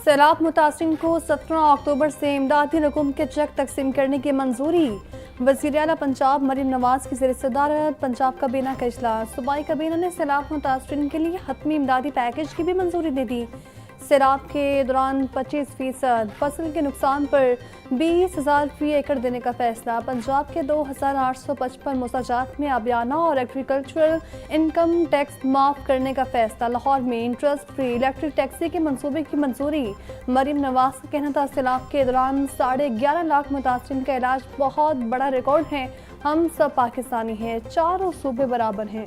सैलाब मुतासिरीन को 17 अक्टूबर से इमदादी रकूम के चेक तकसीम करने की मंजूरी। वज़ीर आला पंजाब मरीम नवाज की ज़ेर सदारत पंजाब काबीना का इजलास। सूबाई काबीना ने सैलाब मुतासिरीन के लिए हतमी इमदादी पैकेज की भी मंजूरी दे दी। सैलाब के दौरान 25% फसल के नुकसान पर 20,000 फी एकड़ देने का फैसला। पंजाब के 2,855 मुसाजात में आबियाना और एग्रीकल्चरल इनकम टैक्स माफ़ करने का फैसला। लाहौर में इंटरेस्ट फ्री इलेक्ट्रिक टैक्सी के मनसूबे की मंजूरी। मरीम नवाज का कहना था, सैलाब के दौरान 11.5 लाख मुतासिरीन का इलाज बहुत बड़ा रिकॉर्ड है। हम सब पाकिस्तानी हैं, चारों सूबे बराबर हैं।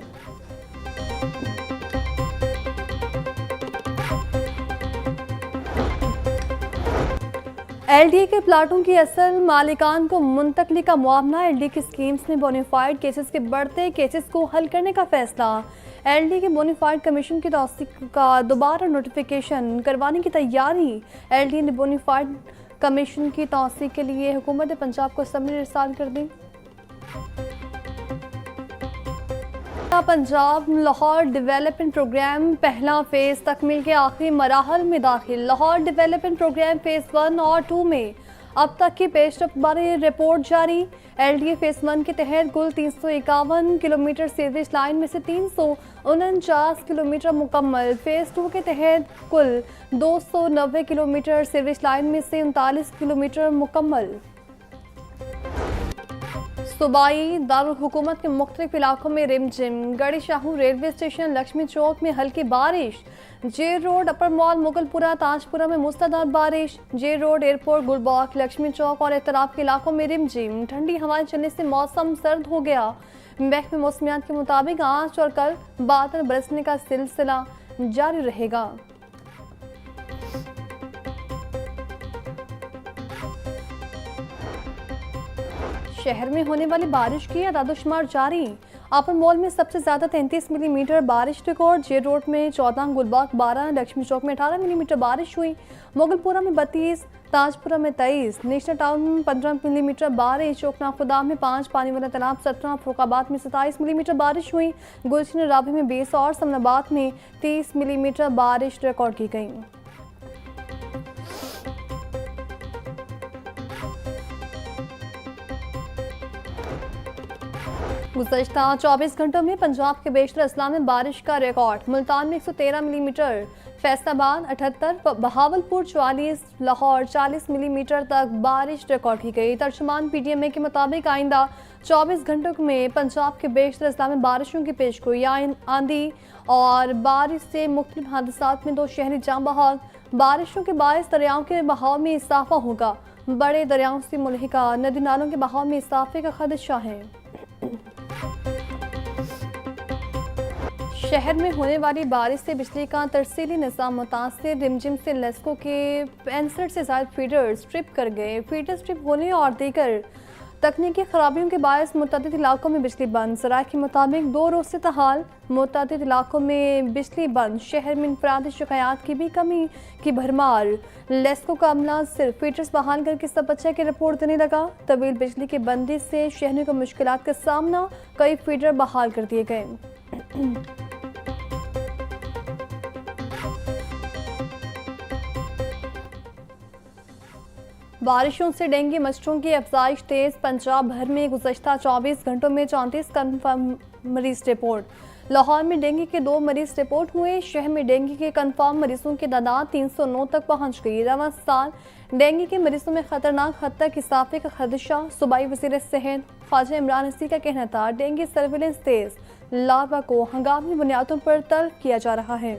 एलडीए के प्लाटों की असल मालिकान को मुंतकली का मुआवना। एलडीए की स्कीम्स में बोनाफाइड केसेस के बढ़ते केसेस को हल करने का फैसला। एलडीए के बोनाफाइड कमीशन की तौसीक का दोबारा नोटिफिकेशन करवाने की तैयारी। एलडीए ने बोनाफाइड कमीशन की तौसीक के लिए हुकूमत पंजाब को समरी इरसाल कर दी। पंजाब लाहौर डेवलपमेंट प्रोग्राम पहला फेज तकमील के आखिरी मराहल में दाखिल। लाहौर डेवलपमेंट प्रोग्राम फेज 1 और 2 में अब तक की पेशरफ्त बारे रिपोर्ट जारी। एलडीए फेज 1 के तहत कुल 351 किलोमीटर सीवरेज लाइन में से 349 किलोमीटर मुकम्मल। फेज 2 के तहत कुल 290 किलोमीटर सीवरेज लाइन में से 39 किलोमीटर मुकम्मल। सूबाई दारुल हुकूमत के मुख्तलिफ इलाकों में रिमझिम। गड़ी शाहू रेलवे स्टेशन लक्ष्मी चौक में हल्की बारिश। J road Upper Mall Mughalpura Tajpura में मूसलाधार बारिश। J road airport Gulbagh Lakshmi Chowk और एतराफ के इलाकों में रिमझिम। ठंडी हवाएं चलने से मौसम सर्द हो गया। महकमे मौसमियात के मुताबिक आज और कल बादल बरसने का सिलसिला जारी रहेगा। शहर में होने वाली बारिश की आदादोशुमार जारी। अपर मॉल में सबसे ज्यादा 33 मिलीमीटर बारिश रिकॉर्ड। जे रोड में 14, गुलबाग 12, लक्ष्मी चौक में 18 मिलीमीटर बारिश हुई। मुगलपुरा में 32, ताजपुरा में 23, नेशनल टाउन में 15 मिलीमीटर बारिश। चोकना खुदा में 5, पानी वाला तालाब 17, फरुखाबाद में 27 मिलीमीटर बारिश हुई। गुलशन राबी में 20 और समनाबाद में 30 मिलीमीटर बारिश रिकॉर्ड की गई। गुज़श्ता 24 घंटों में पंजाब के बेशतर अजला में बारिश का रिकॉर्ड। मुल्तान में 113 मिलीमीटर, फैसलाबाद 78, बहावलपुर 44, लाहौर 40 मिलीमीटर तक बारिश रिकॉर्ड की गई। तर्जुमान पीटीएमए के मुताबिक आइंदा 24 घंटों में पंजाब के बेशतर अजला में बारिशों की पेशगोई। आंधी और बारिश से मुख्तलिफ हादसात में 2 शहरी जान बहक। बारिशों के बायस दरियाओं के बहाव में इजाफा होगा। बड़े दरियाओं से मुल्हिका नदी नालों के बहाव में इजाफे का खदशा है। शहर में होने वाली बारिश से बिजली का तरसीली निज़ाम मुतासिर। रिमझिम से लेस्को के 65 से ज़्यादा फीडर स्ट्रिप कर गए। फीडर स्ट्रिप होने और दीगर तकनीकी खराबियों के बायस मुतअद्दिद इलाकों में बिजली बंद। ज़राए के मुताबिक 2 रोज़ से ताहाल मुतअद्दिद इलाकों में बिजली बंद। शहर में इंफरादी शिकायत की भी कमी की भरमार। लेस्को का अमला सिर्फ फीडर्स बहाल करके सब बच्चा की रिपोर्ट देने लगा। तवील बिजली की बंदी से शहरियों को मुश्किलात का सामना। कई फीडर बहाल कर दिए गए। बारिशों से डेंगू मच्छरों की अफजाइश तेज। पंजाब भर में गुज़श्ता 24 घंटों में 34 कन्फर्म मरीज रिपोर्ट। लाहौर में डेंगू के 2 मरीज रिपोर्ट हुए। शहर में डेंगू के कन्फर्म मरीजों की तादाद 309 तक पहुंच गई। रवां साल डेंगू के मरीजों में खतरनाक हद तक इजाफे का खदशा। सूबाई वज़ीर सेहत ख्वाजा इमरान हसी का कहना था, डेंगू सर्विलेंस तेज। लार्वा को हंगामी बुनियादों पर तल्फ किया जा रहा है।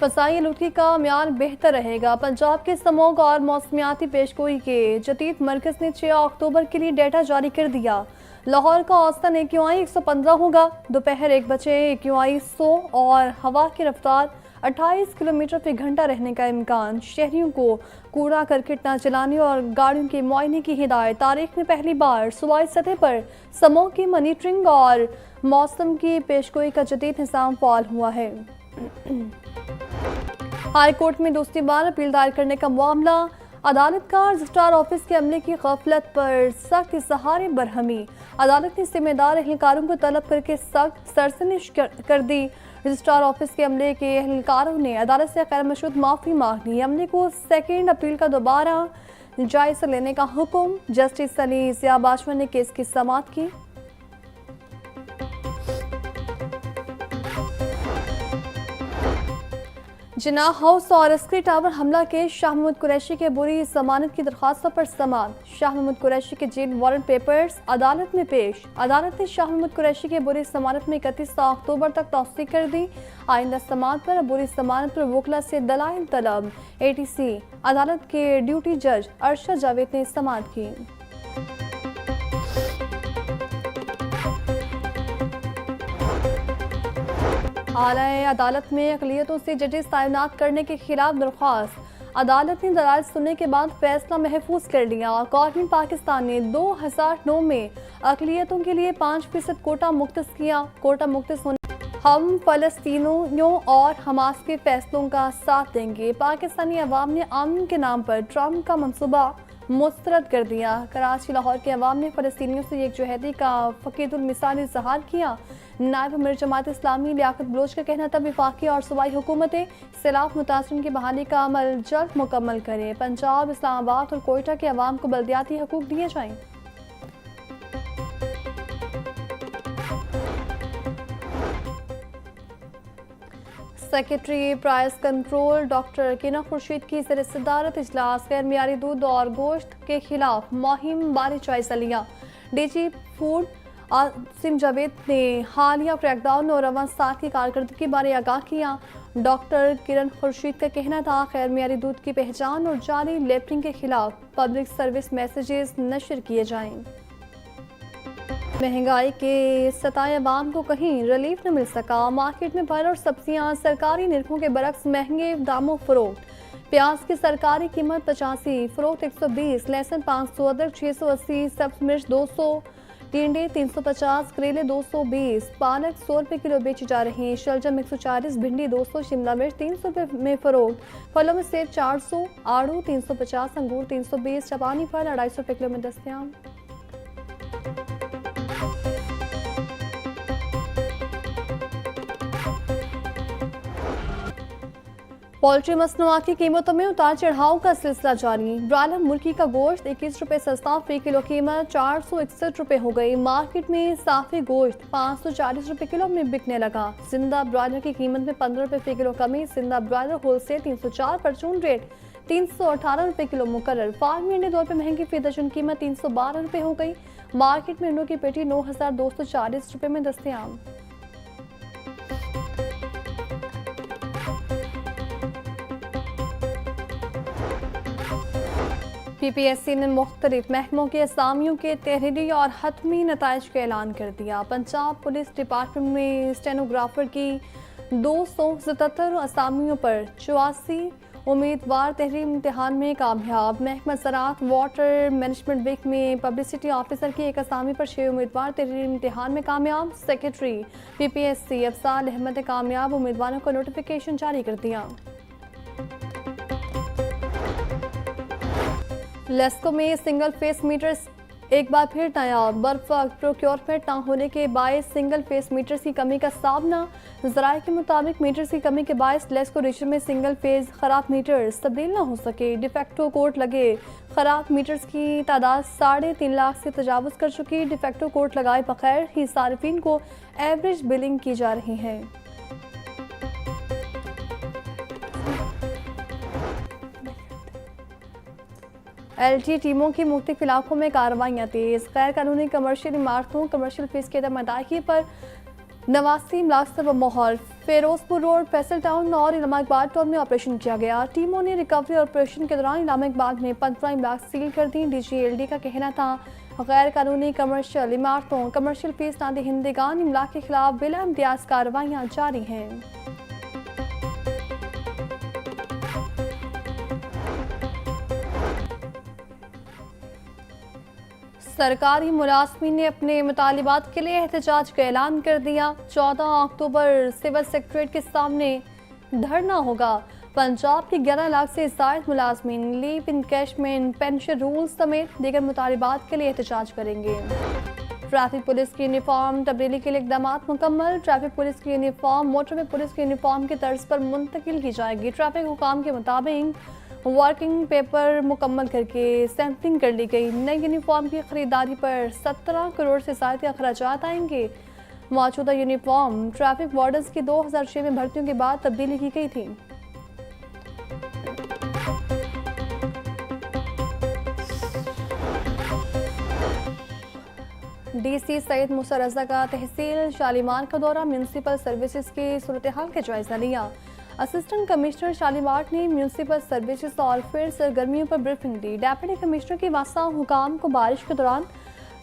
फ़ज़ाई आलूदगी का म्यार बेहतर रहेगा। पंजाब के स्मॉग और मौसमियाती पेशगोई के जदीद मरकज़ ने 6 अक्टूबर के लिए डेटा जारी कर दिया। लाहौर का औसतन AQI 115 होगा। दोपहर 1 बजे AQI 100 और हवा की रफ्तार 28 किलोमीटर फी घंटा रहने का इम्कान। शहरियों को कूड़ा करकट न जलाने और गाड़ियों के मुआयने की हिदायत। तारीख में पहली बार सूबाई सतह पर स्मॉग की मॉनिटरिंग और मौसम की पेशगोई का जदीद निज़ाम फ़ाल हुआ है। हाई कोर्ट में दूसरी बार अपील दायर करने का मामला। अदालत का रजिस्ट्रार ऑफिस के अमले की गफलत पर सख्त इजहार बरहमी। अदालत ने जिम्मेदार एहलकारों को तलब करके सख्त सरसनिश कर दी। रजिस्ट्रार ऑफिस के अमले के एहलकारों ने अदालत से गैर मशरूत माफ़ी मांग ली। अमले को सेकेंड अपील का दोबारा जायजा लेने का हुक्म। जस्टिस सली ज़िया बाजवा ने केस की समाअत की। जिन्ना हाउस और अस्करी टावर हमला के शाह महमूद कुरैशी के बुरी जमानत की दरख्वास्तों पर समाअत। शाह महमूद कुरैशी के जेल वारंट पेपर्स अदालत में पेश। अदालत ने शाह महमूद कुरैशी के बुरी जमानत में 31 अक्टूबर तक तौसीक कर दी। आइंदा समाअत पर बुरी जमानत पर वकला से दलाइल तलब। ATC अदालत के ड्यूटी जज अरशद जावेद ने समाअत की। आला अदालत में अक़लियतों से जजेस तैनात करने के खिलाफ दरख्वास्त। अदालत ने दलाइल सुनने के बाद फैसला महफूज कर लिया। गवर्नमेंट पाकिस्तान ने 2009 में अक़लियतों के लिए 5% कोटा मुख्तस किया। कोटा मुख्तस होने हम फ़लस्तीनियों और हमास के फैसलों का साथ देंगे। पाकिस्तानी अवाम ने आमीन के नाम पर ट्रंप का मंसूबा मुस्तरद कर दिया। कराची लाहौर के अवाम ने फ़लस्तीनियों से यकजहती का फ़कीदुल मिसाल इज़हार किया। नायब अमीर जमात इस्लामी लियाकत बलोच का कहना था वफाकी और सूबाई हुकूमतें सैलाब मुतासरीन की बहाली का अमल जल्द मुकम्मल करें। पंजाब, इस्लामाबाद और कोयटा के अवाम को बल्दियाती हकूक दिए जाएं। सेक्रेटरी प्राइस कंट्रोल डॉक्टर किना खुर्शीद की ज़ेर सदारत इजलास गैर मियारी दूध और गोश्त के खिलाफ मुहिम बारी जायजा लिया। DG फूड आसिम जावेद ने हालिया क्रैकडाउन और रवान साथ की कारकर्दगी बारे आगाह किया। डॉक्टर किरण खुर्शीद का कहना था गैर मियारी दूध की पहचान और जाली लेबलिंग के खिलाफ पब्लिक सर्विस मैसेजेस नशर किए जाएं। महंगाई के सताए अवाम को कहीं रिलीफ न मिल सका। मार्केट में फल और सब्जियां सरकारी निरखों के बरक्स महंगे दामों फरोख्त। प्याज की सरकारी कीमत 85, फरोख्त 120, लहसुन 500, अदरक 680, सब्ज मिर्च 200, टिंडे 350, करेले 220, पालक 100 रुपये किलो बेची जा रही हैं। शलजम 140, भिंडी 200, शिमला मिर्च 300 रुपये में फरोख्त। फलों में सेब 400, आड़ू 350, अंगूर 320, जापानी फल 250 रुपये किलो में दस्तयाब। पोल्ट्री मसनूआत की कीमतों में उतार चढ़ाव का सिलसिला जारी। ब्रायलर मुर्गी का गोश्त 21 रुपये सस्ता, फी किलो कीमत 461 रुपये हो गई। मार्केट में साफी गोश्त 540 रुपये किलो में बिकने लगा। जिंदा ब्रायलर की कीमत में 15 रुपये फी किलो कमी। जिंदा ब्रायलर होलसेल 304, परचून रेट 318 रुपये किलो मुकर्रर। फार्मी अंडे 2 रुपये महंगी, फी दर्जन कीमत 312 रुपये हो गई। मार्केट में अंडों की पेटी 9240 रुपये में दस्तयाब। PPSC ने मुख्तलिफ महकमों के असामियों के तहरीरी और हतमी नताइज का ऐलान कर दिया। पंजाब पुलिस डिपार्टमेंट में स्टेनोग्राफर की 277 असामियों पर 84 उम्मीदवार तहरीरी इम्तिहान में कामयाब। महकमा ज़राअत वाटर मैनेजमेंट विक में पब्लिसिटी ऑफिसर की एक असामी पर 6 उम्मीदवार तहरीरी इम्तिहान में कामयाब। सेक्रेटरी PPSC अफसाल अहमद ने कामयाब उम्मीदवारों को नोटिफिकेशन जारी कर दिया। लेस्को में सिंगल फेस मीटर्स एक बार फिर नायाब। बर्फ प्रोक्योरमेंट न होने के बायस सिंगल फेस मीटर्स की कमी का सामना। ज़राए के मुताबिक मीटर्स की कमी के बायस लेस्को रीजन में सिंगल फेज खराब मीटर्स तब्दील न हो सके। डिफेक्टो कोड लगे खराब मीटर्स की तादाद 3.5 लाख से तजावुज़ कर चुकी। डिफेक्टो कोड लगाए बगैर ही सार्फिन को एवरेज बिलिंग की जा रही है। LT टीमों की मुख्तलिफ इलाकों में कार्रवाइयाँ तेज। गैर कानूनी कमर्शियल इमारतों कमर्शियल फीस की अदम अदायगी पर 89 लाख से मोहर। फिरोजपुर रोड, फैसल टाउन और इलामा इकबाल टाउन में ऑपरेशन किया गया। टीमों ने रिकवरी ऑपरेशन के दौरान इलामा इकबाल में 15 इमलाक सील कर दी। DGLD का कहना था गैर कानूनी कमर्शियल इमारतों कमर्शियल फीस ना दहिंदगान इमलाक के खिलाफ बिला इम्तियाज कार्रवाइयाँ जारी हैं। सरकारी मुलाजमीन ने अपने मुतालिबात के लिए एहतजाज का ऐलान कर दिया। 14 अक्टूबर सिविल सेक्रेटरीट के सामने धरना होगा। पंजाब के 11 लाख से जायद मुलाजमीन लीव इनकैशमेंट पेंशन रूल्स समेत दीगर मुतालबात के लिए एहतजाज करेंगे। ट्रैफिक पुलिस की यूनिफॉर्म तब्दीली के लिए इकदाम मुकम्मल। ट्रैफिक पुलिस की यूनिफॉर्म मोटरवे पुलिस की यूनिफॉर्म की तर्ज पर मुंतकिल की जाएगी। ट्रैफिक हुकाम के मुताबिक वर्किंग पेपर मुकम्मल करके सैंपलिंग कर ली गई। नई यूनिफॉर्म की खरीदारी पर 17 करोड़ से ज़ायद के अखराजात आएंगे। मौजूदा यूनिफॉर्म ट्रैफिक वार्डन्स की 2006 में भर्तियों के बाद तब्दीली की गई थी। डीसी सैयद मूसा रजा का तहसील शालीमार का दौरा, म्यूनसिपल सर्विसेज की सूरत हाल का जायजा लिया। असिस्टेंट कमिश्नर शालीमार ने म्यूनसिपल सर्विसेज और फिर सरगर्मियों पर ब्रीफिंग दी। डेप्यूटी कमिश्नर की वासा हुकाम को बारिश के दौरान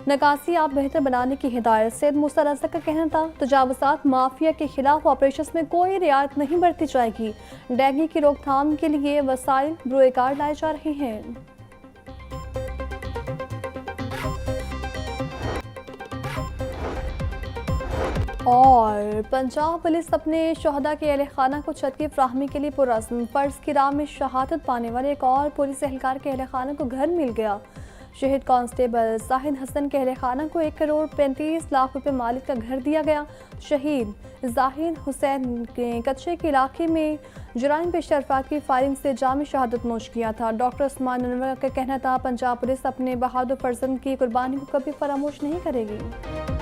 निकासी आप बेहतर बनाने की हिदायत। सैयद मूसा रजा का कहना था तजावुज़ात माफिया के खिलाफ ऑपरेशन में कोई रियायत नहीं बरती जाएगी। डेंगू की रोकथाम के लिए वसाइल ब्रोएकार लाए जा रहे हैं। और पंजाब पुलिस अपने शहदा के अहल खाना को छत की फ्राहमी के लिए पुरअज़्म। फ़र्ज़ की राह में शहादत पाने वाले एक और पुलिस एहलकार के अहल खाना को घर मिल गया। शहीद कांस्टेबल जाहिद हसन के अहल खाना को 1 करोड़ 35 लाख रुपए मालिक का घर दिया गया। शहीद जाहिद हुसैन के कच्चे के इलाके में जुराइम पेश अफराद की फायरिंग से जामी शहादत नोश किया था। डॉक्टर उस्मान अनवर का कहना था पंजाब पुलिस अपने बहादुर फर्जंद की कुर्बानी को कभी फरामोश नहीं करेगी।